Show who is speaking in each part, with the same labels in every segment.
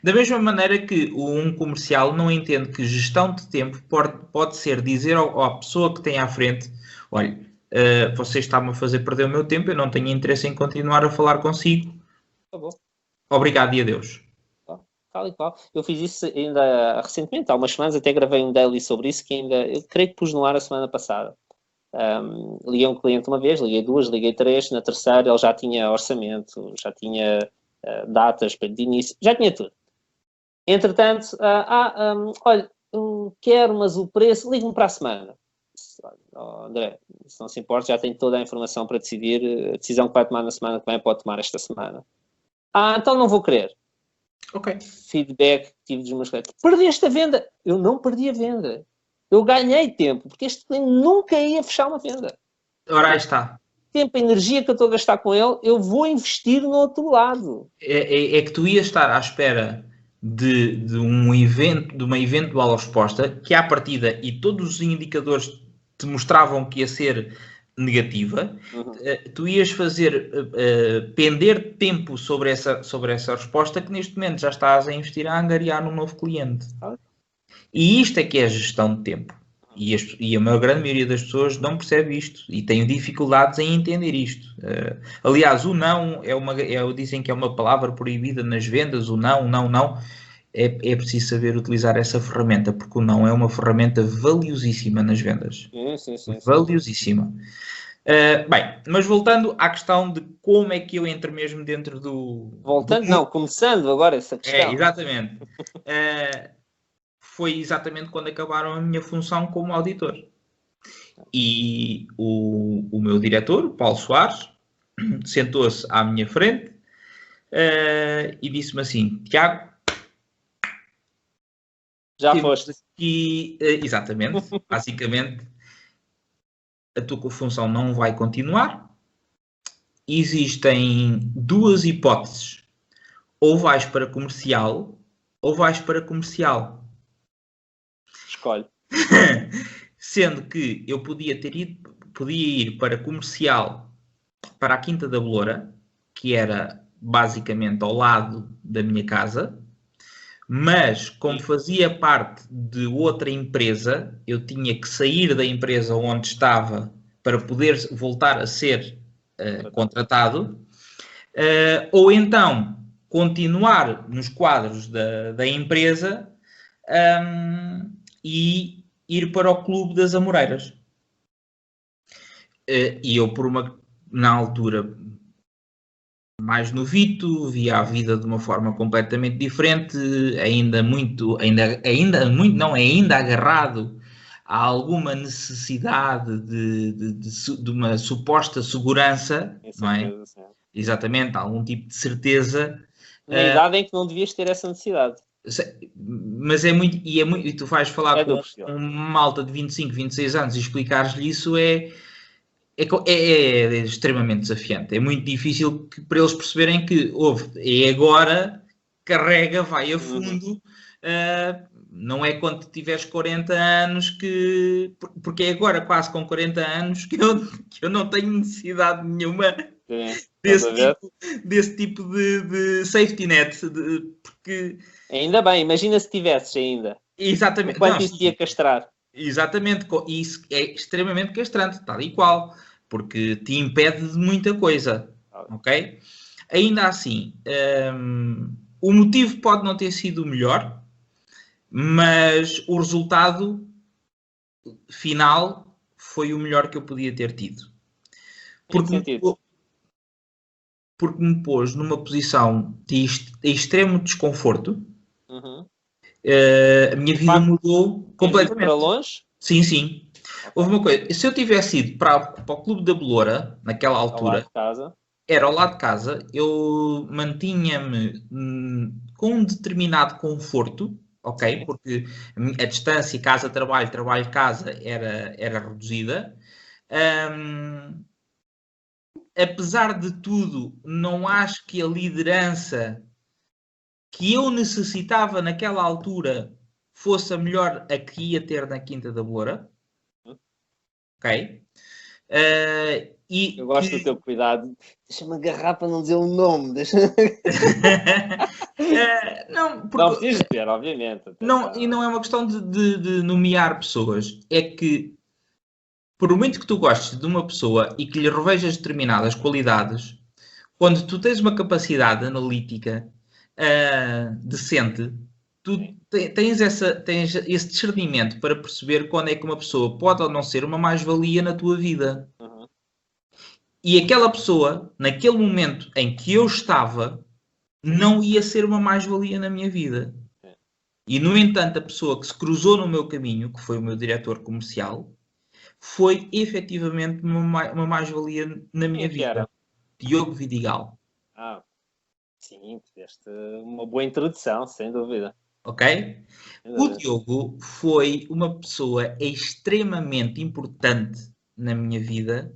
Speaker 1: Da mesma maneira que um comercial não entende que gestão de tempo pode ser dizer à pessoa que tem à frente: olha, você está-me a fazer perder o meu tempo, eu não tenho interesse em continuar a falar consigo.
Speaker 2: Acabou.
Speaker 1: Obrigado e adeus.
Speaker 2: Tal e qual. Eu fiz isso ainda recentemente, há umas semanas, até gravei um daily sobre isso, que ainda, eu creio que pus no ar a semana passada. Liguei um cliente uma vez, liguei duas, liguei três, na terceira ele já tinha orçamento, já tinha datas de início, já tinha tudo. Entretanto, olha, quero, mas o preço, ligue-me para a semana. André, se não se importa, já tenho toda a informação para decidir, a decisão que vai tomar na semana que vem pode tomar esta semana. Então não vou querer.
Speaker 1: Ok.
Speaker 2: Feedback que tive dos meus clientes. Perdeste a venda. Eu não perdi a venda. Eu ganhei tempo, porque este cliente nunca ia fechar uma venda.
Speaker 1: Ora, aí está.
Speaker 2: Tempo, a energia que eu estou a gastar com ele, eu vou investir no outro lado.
Speaker 1: É que tu ias estar à espera de um evento, de uma eventual resposta que, à partida, e todos os indicadores te mostravam que ia ser negativa, tu ias fazer pender tempo sobre essa resposta que neste momento já estás a investir a angariar num novo cliente. E isto é que é a gestão de tempo. E a maior grande maioria das pessoas não percebe isto e tem dificuldades em entender isto. Aliás, o não dizem que é uma palavra proibida nas vendas, o não, não, não. É preciso saber utilizar essa ferramenta, porque o não é uma ferramenta valiosíssima nas vendas.
Speaker 2: Sim.
Speaker 1: Valiosíssima. Bem, mas voltando à questão de como é que eu entro mesmo dentro do...
Speaker 2: Começando agora essa questão.
Speaker 1: Exatamente. Foi exatamente quando acabaram a minha função como auditor. E o meu diretor, o Paulo Soares, sentou-se à minha frente e disse-me assim: Tiago,
Speaker 2: já foste.
Speaker 1: Aqui, exatamente, basicamente, a tua função não vai continuar. Existem duas hipóteses. Ou vais para comercial, ou vais para comercial.
Speaker 2: Escolhe.
Speaker 1: Sendo que eu podia ir para comercial, para a Quinta da Beloura, que era basicamente ao lado da minha casa, mas como fazia parte de outra empresa, eu tinha que sair da empresa onde estava para poder voltar a ser contratado, ou então continuar nos quadros da empresa e ir para o Clube das Amoreiras. E eu, na altura, mais novito, via a vida de uma forma completamente diferente, ainda agarrado a alguma necessidade de uma suposta segurança, não é? Exatamente, algum tipo de certeza.
Speaker 2: Na idade em que não devias ter essa necessidade.
Speaker 1: Mas e tu vais falar com uma malta de 25, 26 anos e explicares-lhe isso é extremamente desafiante. É muito difícil para eles perceberem que é agora, carrega, vai a fundo. Não é quando tiveres 40 anos porque é agora, quase com 40 anos, que eu não tenho necessidade nenhuma desse tipo de safety net. Porque...
Speaker 2: Ainda bem, imagina se tivesses ainda.
Speaker 1: Exatamente.
Speaker 2: Enquanto isso ia castrar.
Speaker 1: Exatamente. E isso é extremamente castrante, tal e qual. Porque te impede de muita coisa. Ok? Ainda assim, o motivo pode não ter sido o melhor, mas o resultado final foi o melhor que eu podia ter tido. Porque me pôs numa posição de extremo desconforto. A minha vida mudou completamente.
Speaker 2: Para longe?
Speaker 1: Sim. Houve uma coisa. Se eu tivesse ido para o Clube da Beloura, naquela altura, era ao lado de casa, eu mantinha-me com um determinado conforto, ok? Porque a distância casa-trabalho, trabalho-casa era reduzida. Apesar de tudo, não acho que a liderança que eu necessitava naquela altura fosse a melhor a que ia ter na Quinta da Beloura. Ok?
Speaker 2: Eu gosto do teu cuidado. Deixa-me agarrar para não dizer o nome.
Speaker 1: Não, porque,
Speaker 2: Não precisas ter, obviamente.
Speaker 1: não, e não é uma questão de nomear pessoas. É que, por muito que tu gostes de uma pessoa e que lhe revejas determinadas qualidades, quando tu tens uma capacidade analítica decente, tu tens esse discernimento para perceber quando é que uma pessoa pode ou não ser uma mais-valia na tua vida.
Speaker 2: Uhum.
Speaker 1: E aquela pessoa, naquele momento em que eu estava, não ia ser uma mais-valia na minha vida. E, no entanto, a pessoa que se cruzou no meu caminho, que foi o meu diretor comercial, foi efetivamente uma mais-valia na minha vida.
Speaker 2: Era?
Speaker 1: Diogo Vidigal.
Speaker 2: Sim, tiveste uma boa introdução, sem dúvida.
Speaker 1: Ok? O Diogo foi uma pessoa extremamente importante na minha vida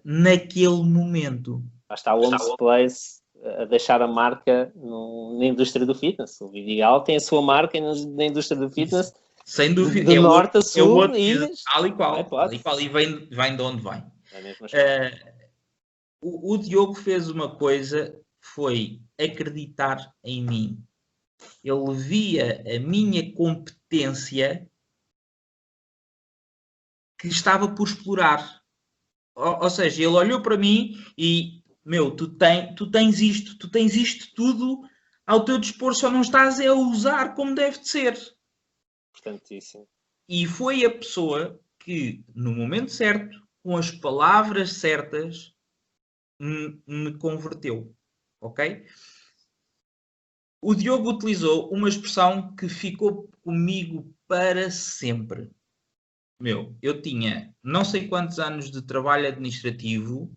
Speaker 1: naquele momento.
Speaker 2: Lá está o Homes Place a deixar a marca na indústria do fitness. O Vidigal tem a sua marca na indústria do fitness.
Speaker 1: Sem dúvida.
Speaker 2: De norte a sul,
Speaker 1: ilhas. Tal e qual. E vem de onde vem. O Diogo fez uma coisa, foi acreditar em mim. Ele via a minha competência que estava por explorar. Ou seja, ele olhou para mim e, tu tens isto tudo ao teu dispor, só não estás a usar como deve de ser.
Speaker 2: Importantíssimo.
Speaker 1: E foi a pessoa que, no momento certo, com as palavras certas, me converteu. Ok? O Diogo utilizou uma expressão que ficou comigo para sempre. Eu tinha não sei quantos anos de trabalho administrativo,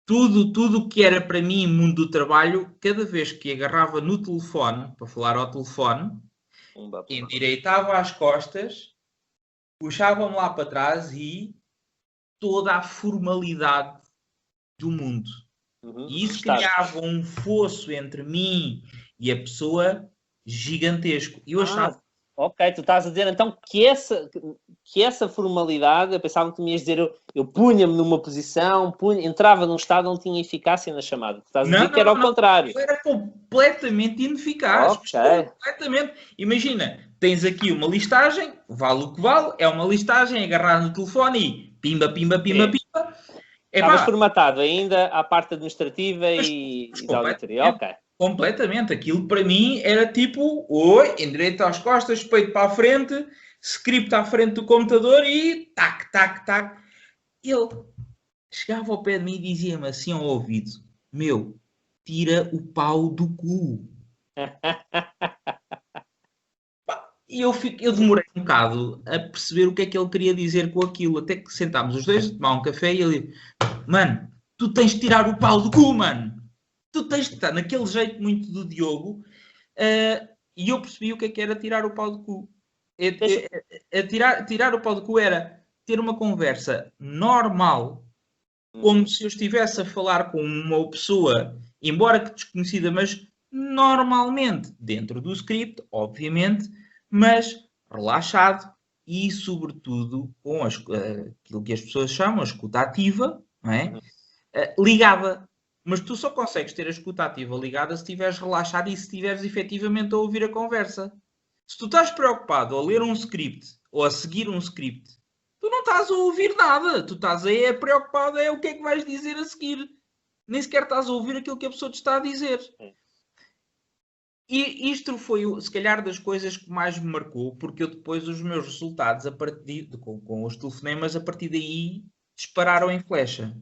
Speaker 1: tudo que era para mim mundo do trabalho, cada vez que agarrava no telefone, para falar ao telefone, endireitava as costas, puxava-me lá para trás e toda a formalidade do mundo. E isso criava um fosso entre mim e a pessoa gigantesco. E eu achava...
Speaker 2: Ok, tu estás a dizer então que essa formalidade, eu pensava que tu me ias dizer, eu punha-me numa posição, entrava num estado onde tinha eficácia na chamada. Tu estás a dizer que era ao contrário.
Speaker 1: Eu era completamente ineficaz. Completamente. Imagina, tens aqui uma listagem, vale o que vale, é uma listagem agarrada no telefone e pimba, pimba, pimba, pimba.
Speaker 2: Estavas formatado ainda à parte administrativa e da auditoria. Ok.
Speaker 1: Completamente. Aquilo para mim era tipo, endireita às costas, peito para a frente, script à frente do computador e tac, tac, tac. Ele chegava ao pé de mim e dizia-me assim ao ouvido: tira o pau do cu. E eu demorei um bocado a perceber o que é que ele queria dizer com aquilo. Até que sentámos os dois a tomar um café e ele: mano, tu tens de tirar o pau do cu, mano. Tu tens de estar naquele jeito muito do Diogo. E eu percebi o que é que era tirar o pau do cu. Tirar o pau do cu era ter uma conversa normal, como se eu estivesse a falar com uma pessoa, embora que desconhecida, mas normalmente, dentro do script, obviamente, mas relaxado e, sobretudo, com aquilo que as pessoas chamam a escuta ativa, não é? Ligada. Mas tu só consegues ter a escuta ativa ligada se estiveres relaxado e se estiveres efetivamente a ouvir a conversa. Se tu estás preocupado a ler um script ou a seguir um script, tu não estás a ouvir nada. Tu estás preocupado o que é que vais dizer a seguir. Nem sequer estás a ouvir aquilo que a pessoa te está a dizer. E isto foi, se calhar, das coisas que mais me marcou, porque eu depois os meus resultados, com os telefonemas, a partir daí dispararam em flecha.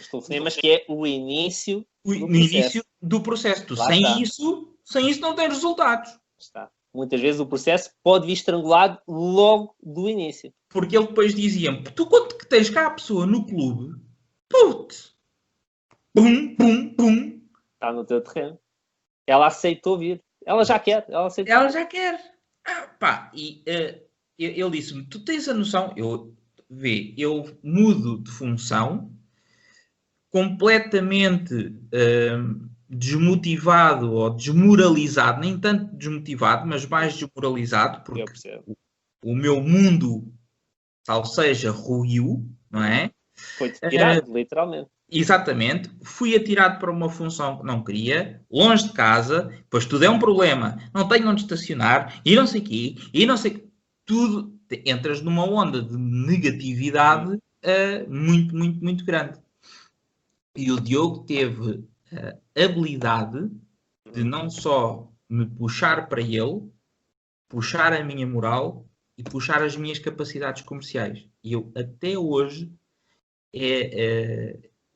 Speaker 2: Os telefonemas que é o início
Speaker 1: do processo. Tu, sem isso não tens resultados.
Speaker 2: Está. Muitas vezes o processo pode vir estrangulado logo do início.
Speaker 1: Porque ele depois dizia-me: tu quando que tens cá a pessoa no clube, pum, pum, pum.
Speaker 2: Está no teu terreno. Ela aceitou vir. Ela já quer.
Speaker 1: Ela já quer. Ele disse-me: tu tens a noção? Eu mudo de função completamente desmotivado ou desmoralizado, nem tanto desmotivado, mas mais desmoralizado, porque o meu mundo, tal seja, ruiu, não é?
Speaker 2: Foi-te tirado, literalmente.
Speaker 1: Exatamente, fui atirado para uma função que não queria, longe de casa, pois tudo é um problema, não tenho onde estacionar, e não sei o quê, e não sei... Tudo, entras numa onda de negatividade muito, muito, muito grande. E o Diogo teve a habilidade de não só me puxar para ele, puxar a minha moral e puxar as minhas capacidades comerciais. E eu, até hoje,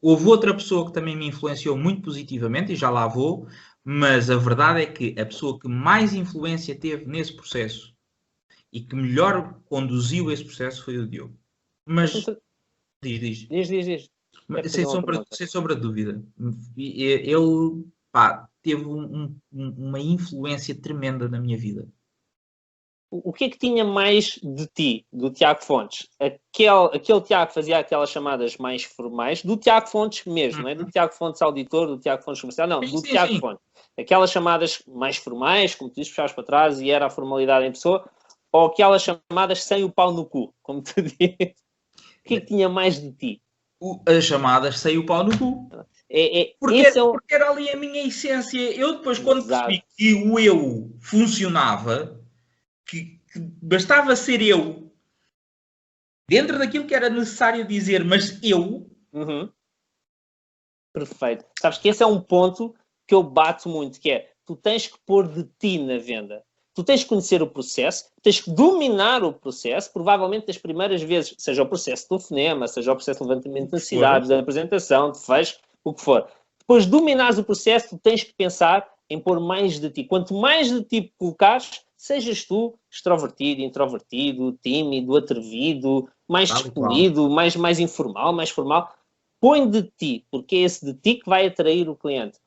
Speaker 1: houve outra pessoa que também me influenciou muito positivamente, e já lá vou, mas a verdade é que a pessoa que mais influência teve nesse processo e que melhor conduziu esse processo foi o Diogo. Mas, diz.
Speaker 2: Diz.
Speaker 1: Sem sombra de dúvida. Ele teve uma influência tremenda na minha vida.
Speaker 2: O que é que tinha mais de ti, do Tiago Fontes? Aquele Tiago fazia aquelas chamadas mais formais, do Tiago Fontes mesmo, não é? Do Tiago Fontes auditor, do Tiago Fontes comercial, não, do Tiago Fontes. Aquelas chamadas mais formais, como tu dizes, puxavas para trás e era a formalidade em pessoa, ou aquelas chamadas sem o pau no cu, como tu dizes? O que é que tinha mais de ti?
Speaker 1: As chamadas sem o pau no cu. Porque era ali a minha essência. Eu depois, quando percebi que o eu funcionava, que bastava ser eu, dentro daquilo que era necessário dizer, mas eu...
Speaker 2: Perfeito. Sabes que esse é um ponto que eu bato muito, que é, tu tens que pôr de ti na venda. Tu tens que conhecer o processo, tens que dominar o processo, provavelmente das primeiras vezes, seja o processo do telefonema, seja o processo de levantamento de necessidades, da apresentação, de fecho, o que for. Depois de dominares o processo, tu tens que pensar em pôr mais de ti. Quanto mais de ti colocares, sejas tu extrovertido, introvertido, tímido, atrevido, mais despolido, mais informal, mais formal, põe de ti, porque é esse de ti que vai atrair o cliente.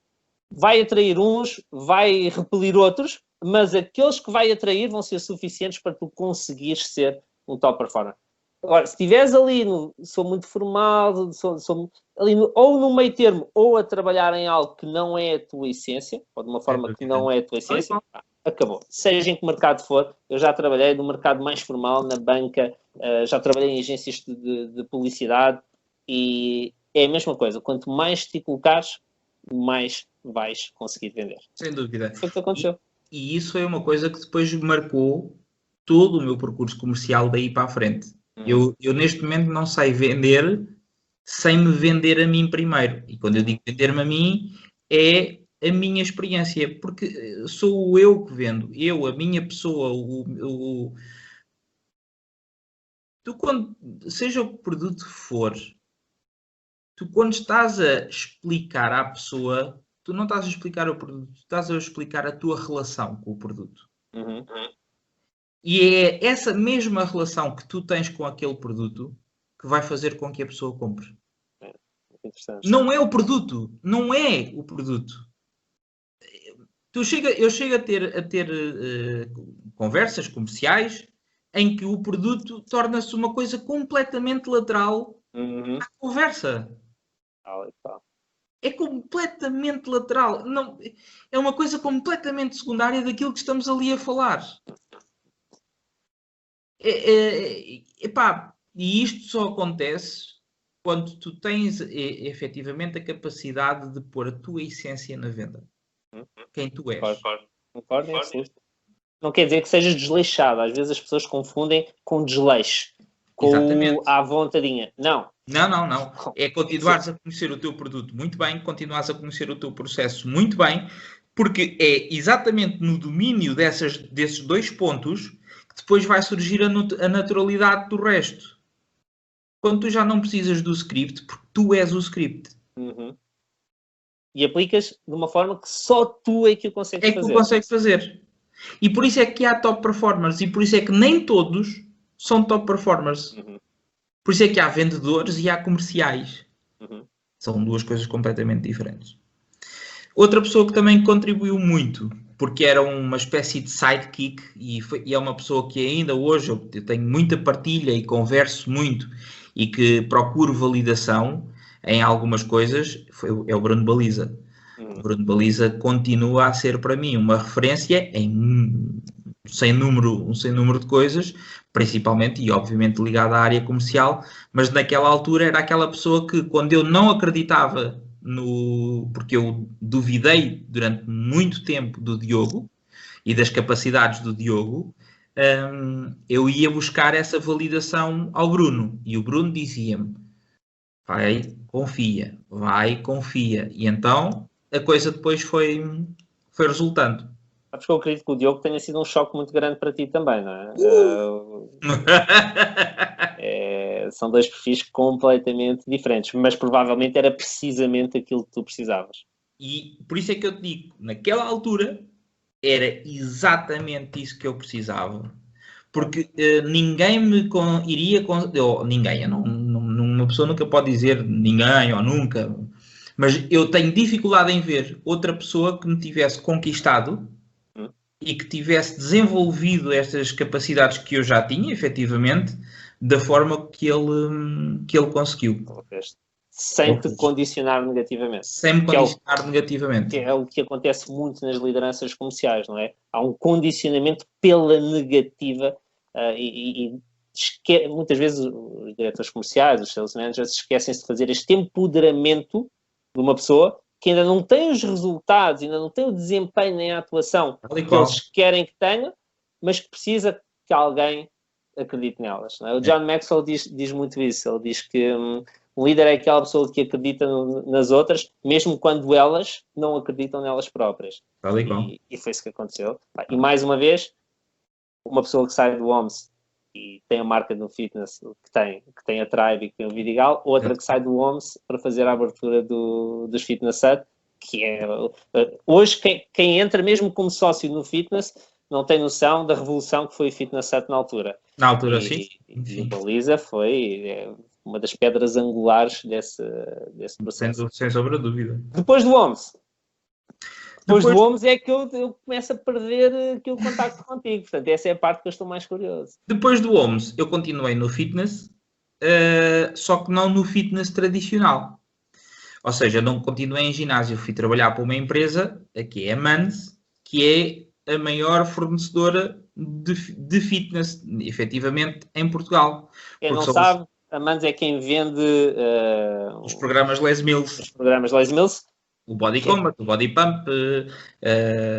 Speaker 2: Vai atrair uns, vai repelir outros, mas aqueles que vai atrair vão ser suficientes para tu conseguires ser um top performer. Agora, se estiveres ali, sou muito formal, sou ali ou no meio termo, ou a trabalhar em algo que não é a tua essência, ou de uma forma que não é a tua essência, acabou. Seja em que mercado for, eu já trabalhei no mercado mais formal, na banca, já trabalhei em agências de publicidade, e é a mesma coisa. Quanto mais te colocares, mais vais conseguir vender.
Speaker 1: Sem dúvida.
Speaker 2: Foi o que aconteceu.
Speaker 1: E isso é uma coisa que depois marcou todo o meu percurso comercial daí para a frente. Eu neste momento não sei vender sem me vender a mim primeiro. E quando eu digo vender-me a mim, é a minha experiência. Porque sou eu que vendo. Eu, a minha pessoa, tu quando, seja o produto que for, tu quando estás a explicar à pessoa, tu não estás a explicar o produto, estás a explicar a tua relação com o produto. E é essa mesma relação que tu tens com aquele produto que vai fazer com que a pessoa compre. Não é o produto. Não é o produto. Eu chego a ter conversas comerciais em que o produto torna-se uma coisa completamente lateral à conversa. É completamente lateral. Não, é uma coisa completamente secundária daquilo que estamos ali a falar. E isto só acontece quando tu tens efetivamente a capacidade de pôr a tua essência na venda. Quem tu és.
Speaker 2: Concordo, não quer dizer que sejas desleixado. Às vezes as pessoas confundem com desleixo. Com à vontadinha. Não.
Speaker 1: Não. É continuares a conhecer o teu produto muito bem, continuares a conhecer o teu processo muito bem, porque é exatamente no domínio desses dois pontos que depois vai surgir a naturalidade do resto. Quando tu já não precisas do script, porque tu és o script.
Speaker 2: E aplicas de uma forma que só tu é que o consegues
Speaker 1: fazer. E por isso é que há top performers. E por isso é que nem todos são top performers. Por isso é que há vendedores e há comerciais. São duas coisas completamente diferentes. Outra pessoa que também contribuiu muito, porque era uma espécie de sidekick, e é uma pessoa que ainda hoje eu tenho muita partilha e converso muito, e que procuro validação em algumas coisas, é o Bruno Baliza. O Bruno Baliza continua a ser para mim uma referência em sem número de coisas, principalmente e obviamente ligado à área comercial, mas naquela altura era aquela pessoa que, quando eu não acreditava porque eu duvidei durante muito tempo do Diogo e das capacidades do Diogo, eu ia buscar essa validação ao Bruno, e o Bruno dizia-me: vai, confia. E então a coisa depois foi resultando.
Speaker 2: Sabes que eu acredito que o Diogo tenha sido um choque muito grande para ti também, não é? São dois perfis completamente diferentes, mas provavelmente era precisamente aquilo que tu precisavas.
Speaker 1: E por isso é que eu te digo, naquela altura era exatamente isso que eu precisava. Porque ninguém me iria... ninguém, uma pessoa nunca pode dizer ninguém ou nunca, mas eu tenho dificuldade em ver outra pessoa que me tivesse conquistado e que tivesse desenvolvido estas capacidades que eu já tinha, efetivamente, da forma que ele conseguiu.
Speaker 2: Sem te condicionar negativamente.
Speaker 1: Sem me condicionar negativamente.
Speaker 2: Que é o que acontece muito nas lideranças comerciais, não é? Há um condicionamento pela negativa muitas vezes os diretores comerciais, os sales managers, esquecem-se de fazer este empoderamento de uma pessoa que ainda não tem os resultados, ainda não tem o desempenho nem a atuação que eles querem que tenha, mas que precisa que alguém acredite nelas. Não é? O John Maxwell diz muito isso. Ele diz que um líder é aquela pessoa que acredita nas outras, mesmo quando elas não acreditam nelas próprias. E foi isso que aconteceu. E mais uma vez, uma pessoa que sai do OMS e tem a marca no fitness que tem a Tribe e que tem o Vidigal, outra que sai do OMS para fazer a abertura dos Fitness Hut, que é... Hoje, quem entra mesmo como sócio no fitness não tem noção da revolução que foi o Fitness Hut na altura.
Speaker 1: Na altura, sim.
Speaker 2: E o Baliza foi uma das pedras angulares desse processo.
Speaker 1: Sem sombra de dúvida.
Speaker 2: Depois do OMS. Depois do OMS é que eu começo a perder aquele contacto contigo. Portanto, essa é a parte que eu estou mais curioso.
Speaker 1: Depois do OMS, eu continuei no fitness, só que não no fitness tradicional. Ou seja, não continuei em ginásio. Fui trabalhar para uma empresa, que é a Mans, que é a maior fornecedora de fitness, efetivamente, em Portugal.
Speaker 2: Quem não sabe, a Mans é quem vende
Speaker 1: os programas Les Mills.
Speaker 2: Os programas Les Mills.
Speaker 1: O Body Combat, o Body Pump,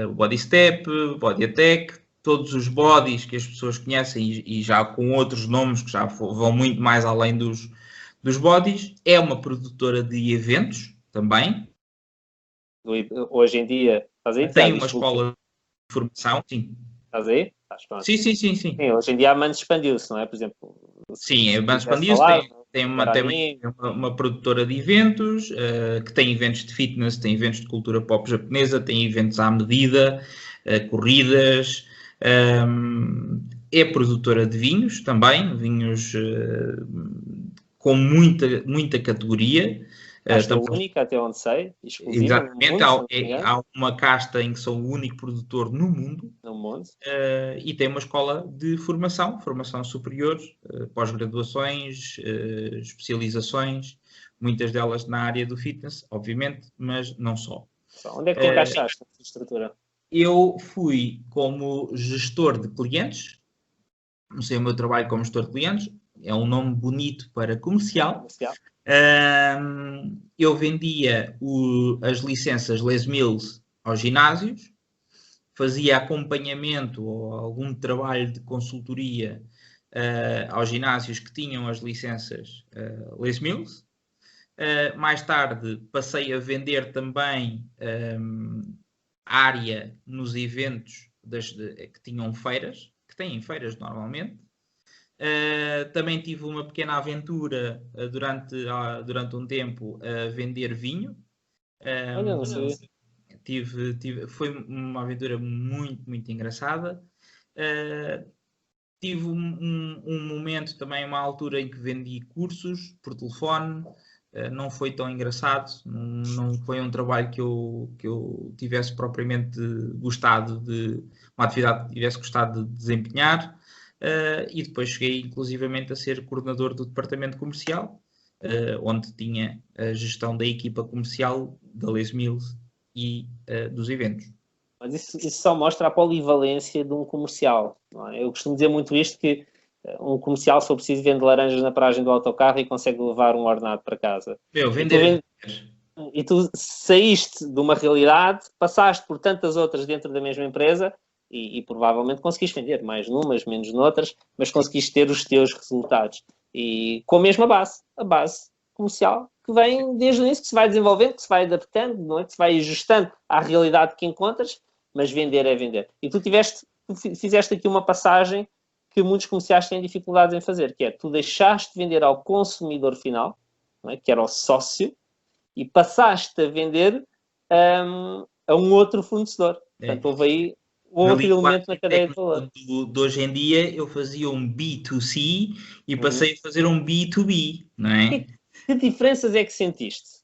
Speaker 1: o Body Step, o Body Attack, todos os bodies que as pessoas conhecem e já com outros nomes que já vão muito mais além dos bodies. É uma produtora de eventos também.
Speaker 2: Hoje em dia, estás aí?
Speaker 1: Tem uma escola de formação, sim.
Speaker 2: Estás aí?
Speaker 1: Sim.
Speaker 2: Hoje em dia a Mans expandiu-se, não é? Por exemplo...
Speaker 1: Sim, a Mans expandiu-se, tem uma produtora de eventos, que tem eventos de fitness, tem eventos de cultura pop japonesa, tem eventos à medida, corridas, é produtora de vinhos também, vinhos com muita categoria.
Speaker 2: Casta única, até onde sei.
Speaker 1: Exatamente, há uma casta em que são o único produtor no mundo. E tem uma escola de formação superior, pós-graduações, especializações, muitas delas na área do fitness, obviamente, mas não só.
Speaker 2: Onde é que te encaixaste nessa estrutura?
Speaker 1: Eu fui como gestor de clientes, comecei o meu trabalho como gestor de clientes, é um nome bonito para comercial. Eu vendia as licenças Les Mills aos ginásios, fazia acompanhamento ou algum trabalho de consultoria aos ginásios que tinham as licenças Les Mills. Mais tarde passei a vender também área nos eventos que tinham feiras, que têm feiras normalmente. Também tive uma pequena aventura durante um tempo a vender vinho.
Speaker 2: Olha, não sei.
Speaker 1: Foi uma aventura muito engraçada. Tive um momento também, uma altura em que vendi cursos por telefone. Não foi tão engraçado, não foi um trabalho que eu tivesse propriamente gostado uma atividade que tivesse gostado de desempenhar. E depois cheguei inclusivamente a ser coordenador do departamento comercial, onde tinha a gestão da equipa comercial da Les Mills e dos eventos.
Speaker 2: Mas isso só mostra a polivalência de um comercial. Não é? Eu costumo dizer muito isto, que um comercial, se for preciso, vende laranjas na paragem do autocarro e consegue levar um ordenado para casa.
Speaker 1: Vender.
Speaker 2: E tu saíste de uma realidade, passaste por tantas outras dentro da mesma empresa e provavelmente conseguiste vender mais numas, menos noutras, mas conseguiste ter os teus resultados. E com a mesma base, a base comercial, que vem desde o início, que se vai desenvolvendo, que se vai adaptando, não é? Que se vai ajustando à realidade que encontras, mas vender é vender. E tu fizeste aqui uma passagem que muitos comerciais têm dificuldades em fazer, que é, tu deixaste de vender ao consumidor final, não é? Que era o sócio, e passaste a vender a um outro fornecedor. Portanto, houve aí outro elemento na cadeia de valor.
Speaker 1: De hoje em dia, eu fazia um B2C e passei a fazer um B2B, não é?
Speaker 2: Que diferenças é que sentiste?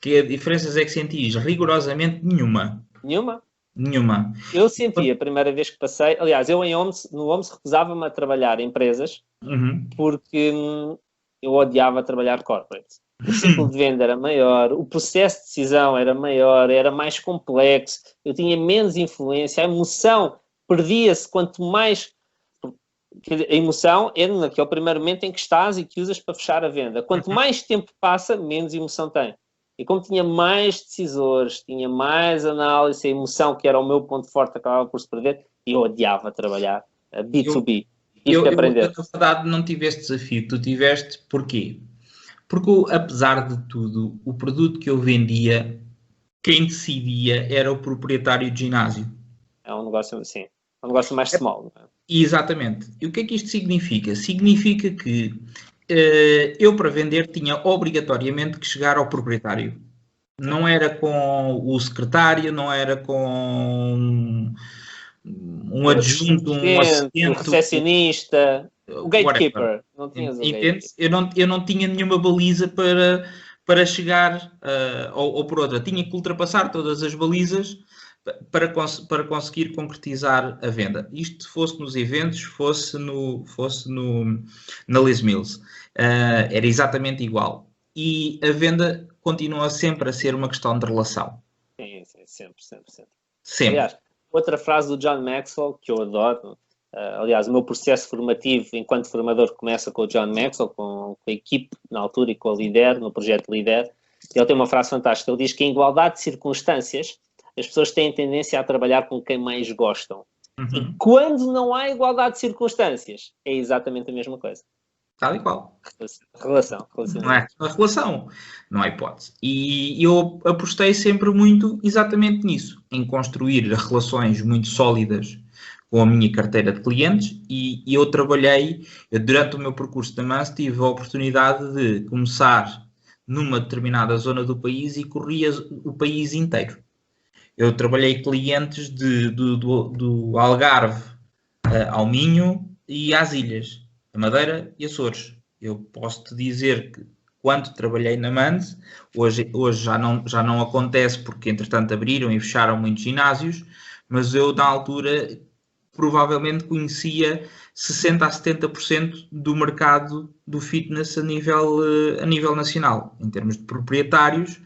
Speaker 1: Que diferenças é que sentiste? Rigorosamente nenhuma.
Speaker 2: Nenhuma?
Speaker 1: Nenhuma.
Speaker 2: Eu senti a primeira vez que passei, aliás, eu no OMS recusava-me a trabalhar em empresas porque eu odiava trabalhar corporate. O ciclo de venda era maior, o processo de decisão era maior, era mais complexo, eu tinha menos influência, a emoção perdia-se quanto mais... A emoção é naquele primeiro momento em que estás e que usas para fechar a venda. Quanto mais tempo passa, menos emoção tem. E como tinha mais decisores, tinha mais análise, a emoção, que era o meu ponto forte, acabava por se perder, e eu odiava trabalhar B2B.
Speaker 1: Eu, na verdade, não tive este desafio. Tu tiveste, porquê? Porque, apesar de tudo, o produto que eu vendia, quem decidia era o proprietário de ginásio.
Speaker 2: É um negócio assim, um negócio mais small. Não é?
Speaker 1: Exatamente. E o que é que isto significa? Significa que eu, para vender, tinha obrigatoriamente que chegar ao proprietário. Não era com o secretário, não era com um adjunto, um assistente,
Speaker 2: o recepcionista, o gatekeeper. Não tinhas o gatekeeper.
Speaker 1: Eu não tinha nenhuma baliza para chegar ou por outra. Tinha que ultrapassar todas as balizas para conseguir concretizar a venda. Isto fosse nos eventos, fosse na Les Mills. Era exatamente igual. E a venda continua sempre a ser uma questão de relação.
Speaker 2: Sim, sempre. Aliás, outra frase do John Maxwell, que eu adoro, aliás, o meu processo formativo enquanto formador começa com o John Maxwell, com a equipe na altura e com a Líder, no projeto Líder. Ele tem uma frase fantástica, ele diz que em igualdade de circunstâncias, as pessoas têm tendência a trabalhar com quem mais gostam. E quando não há igualdade de circunstâncias, é exatamente a mesma coisa.
Speaker 1: Tal e qual.
Speaker 2: Relação.
Speaker 1: Não é a relação, não há hipótese. E eu apostei sempre muito exatamente nisso, em construir relações muito sólidas com a minha carteira de clientes e eu durante o meu percurso da MAS, tive a oportunidade de começar numa determinada zona do país e corria o país inteiro. Eu trabalhei clientes do Algarve ao Minho e às Ilhas, a Madeira e Açores. Eu posso te dizer que quando trabalhei na MANS, hoje já não acontece porque entretanto abriram e fecharam muitos ginásios, mas eu na altura provavelmente conhecia 60% a 70% do mercado do fitness a nível nacional. Em termos de proprietários,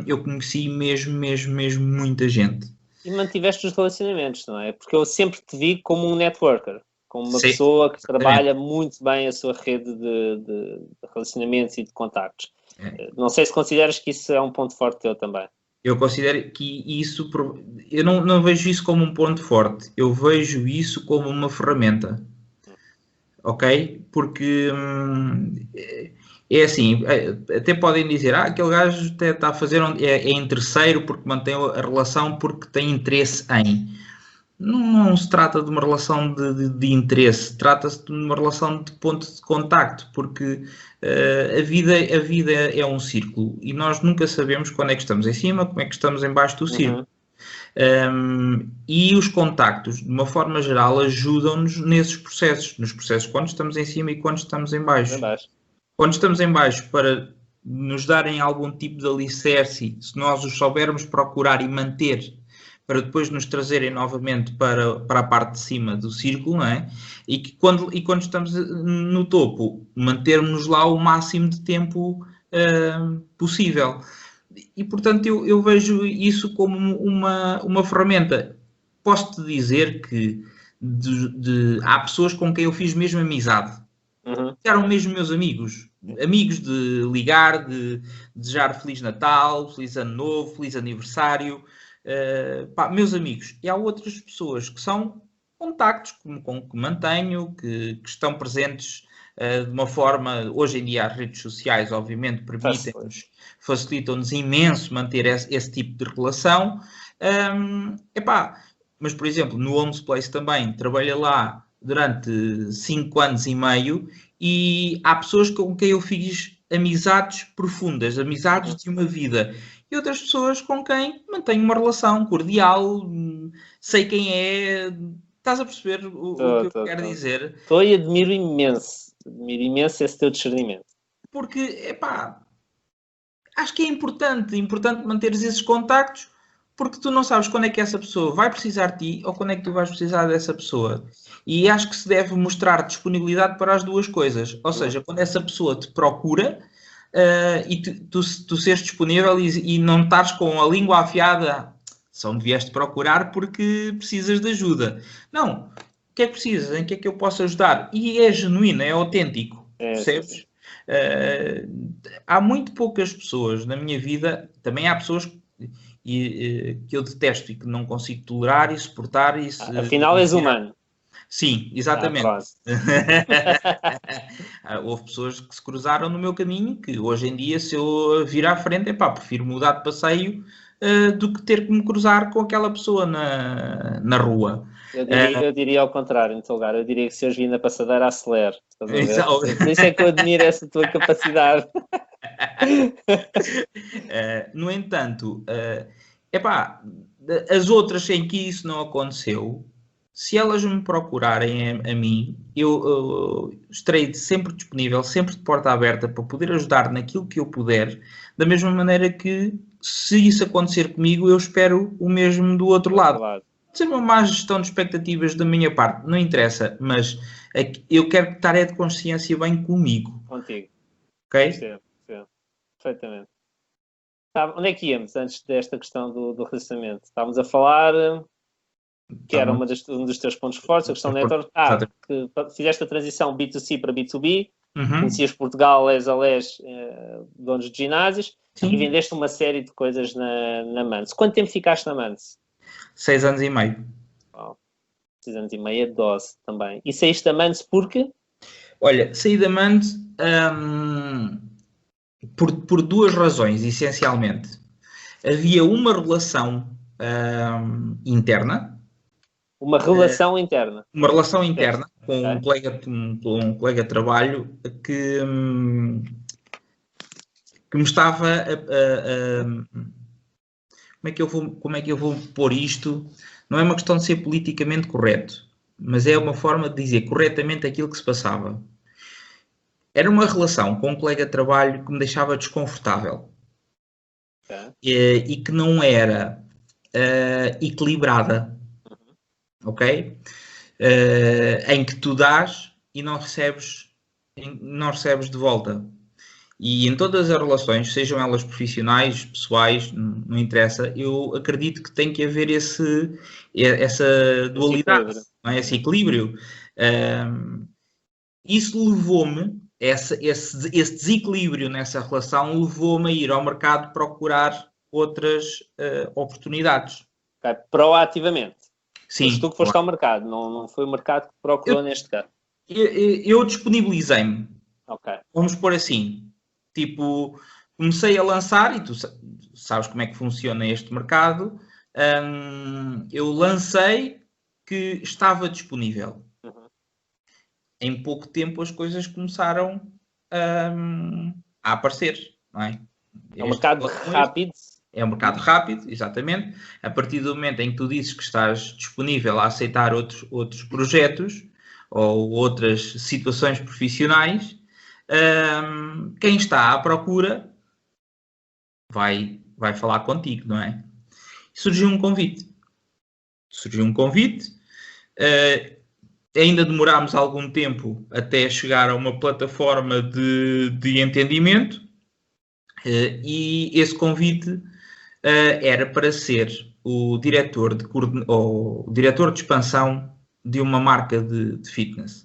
Speaker 1: eu conheci mesmo muita gente.
Speaker 2: E mantiveste os relacionamentos, não é? Porque eu sempre te vi como um networker, como uma pessoa que trabalha muito bem a sua rede de relacionamentos e de contactos. Não sei se consideras que isso é um ponto forte teu também.
Speaker 1: Eu considero que isso... Eu não vejo isso como um ponto forte. Eu vejo isso como uma ferramenta. Ok? Porque... é assim, até podem dizer, aquele gajo até está a fazer, é interesseiro porque mantém a relação porque tem interesse em. Não se trata de uma relação de interesse, trata-se de uma relação de ponto de contacto, porque a vida é um círculo e nós nunca sabemos quando é que estamos em cima, como é que estamos em baixo do círculo. E os contactos, de uma forma geral, ajudam-nos nesses processos, nos processos quando estamos em cima e quando estamos em baixo. Quando estamos em baixo, para nos darem algum tipo de alicerce, se nós os soubermos procurar e manter, para depois nos trazerem novamente para a parte de cima do círculo, não é? E quando estamos no topo, mantermos lá o máximo de tempo possível. portanto, eu vejo isso como uma ferramenta. Posso-te dizer que há pessoas com quem eu fiz mesmo amizade. Eram mesmo meus amigos. Amigos de ligar, de desejar Feliz Natal, Feliz Ano Novo, Feliz Aniversário. Meus amigos. E há outras pessoas que são contactos com que mantenho, que estão presentes de uma forma... Hoje em dia as redes sociais, obviamente, permitem-nos, facilitam-nos imenso manter esse tipo de relação. Mas, por exemplo, no Homes Place também, trabalhei lá durante 5 anos e meio e há pessoas com quem eu fiz amizades profundas, amizades de uma vida. E outras pessoas com quem mantenho uma relação cordial, sei quem é... Estás a perceber o que eu quero dizer?
Speaker 2: Estou e admiro imenso esse teu discernimento.
Speaker 1: Porque, acho que é importante manteres esses contactos, porque tu não sabes quando é que essa pessoa vai precisar de ti ou quando é que tu vais precisar dessa pessoa. E acho que se deve mostrar disponibilidade para as duas coisas. Ou seja, quando essa pessoa te procura e tu seres disponível e não estares com a língua afiada, só me vieste procurar porque precisas de ajuda. Não. O que é que precisas? Em que é que eu posso ajudar? E é genuíno, é autêntico. Percebes? Há muito poucas pessoas na minha vida, também há pessoas que eu detesto e que não consigo tolerar e suportar.
Speaker 2: Afinal és humano.
Speaker 1: Sim, exatamente. Houve pessoas que se cruzaram no meu caminho que hoje em dia, se eu vir à frente, prefiro mudar de passeio do que ter que me cruzar com aquela pessoa na rua.
Speaker 2: Eu diria ao contrário, no teu lugar. Eu diria que se hoje vir na passadeira, acelere. Por isso é que eu admiro essa tua capacidade.
Speaker 1: No entanto, as outras em que isso não aconteceu, se elas me procurarem a mim, eu estarei sempre disponível, sempre de porta aberta para poder ajudar naquilo que eu puder, da mesma maneira que, se isso acontecer comigo, eu espero o mesmo do outro lado. Pode ser uma má gestão de expectativas da minha parte, não interessa, mas eu quero estar de consciência bem comigo.
Speaker 2: Contigo.
Speaker 1: Ok?
Speaker 2: Sim. Perfeitamente. Onde é que íamos antes desta questão do relacionamento? Estávamos a falar que era um dos teus pontos fortes, a questão da network. Que fizeste a transição B2C para B2B, conhecias Portugal, les a les, donos de ginásios, e vendeste uma série de coisas na Manso. Quanto tempo ficaste na Manso?
Speaker 1: 6 anos e meio.
Speaker 2: 6 anos e meio é dose também. E saíste da Manso porque?
Speaker 1: Olha, saí da Manso por duas razões, essencialmente. Havia uma relação interna.
Speaker 2: Uma relação interna.
Speaker 1: Uma relação interna com um colega de trabalho que me estava como é que eu vou pôr isto? Não é uma questão de ser politicamente correto, mas é uma forma de dizer corretamente aquilo que se passava. Era uma relação com um colega de trabalho que me deixava desconfortável e que não era equilibrada, ok? Em que tu dás e não recebes de volta. E em todas as relações, sejam elas profissionais, pessoais, não interessa, eu acredito que tem que haver essa dualidade, esse equilíbrio. Isso levou-me, esse desequilíbrio nessa relação levou-me a ir ao mercado procurar outras oportunidades.
Speaker 2: Proativamente.
Speaker 1: Sim.
Speaker 2: Mas tu que foste ao mercado, não foi o mercado que procurou neste caso.
Speaker 1: Eu disponibilizei-me. Vamos pôr assim. Tipo, comecei a lançar, e tu sabes como é que funciona este mercado, eu lancei que estava disponível. Em pouco tempo as coisas começaram a aparecer, não é?
Speaker 2: É um mercado rápido.
Speaker 1: É um mercado rápido, exatamente. A partir do momento em que tu dizes que estás disponível a aceitar outros projetos ou outras situações profissionais, quem está à procura vai falar contigo, não é? Surgiu um convite. Ainda demorámos algum tempo até chegar a uma plataforma de entendimento E esse convite era para ser o diretor de expansão de uma marca de fitness.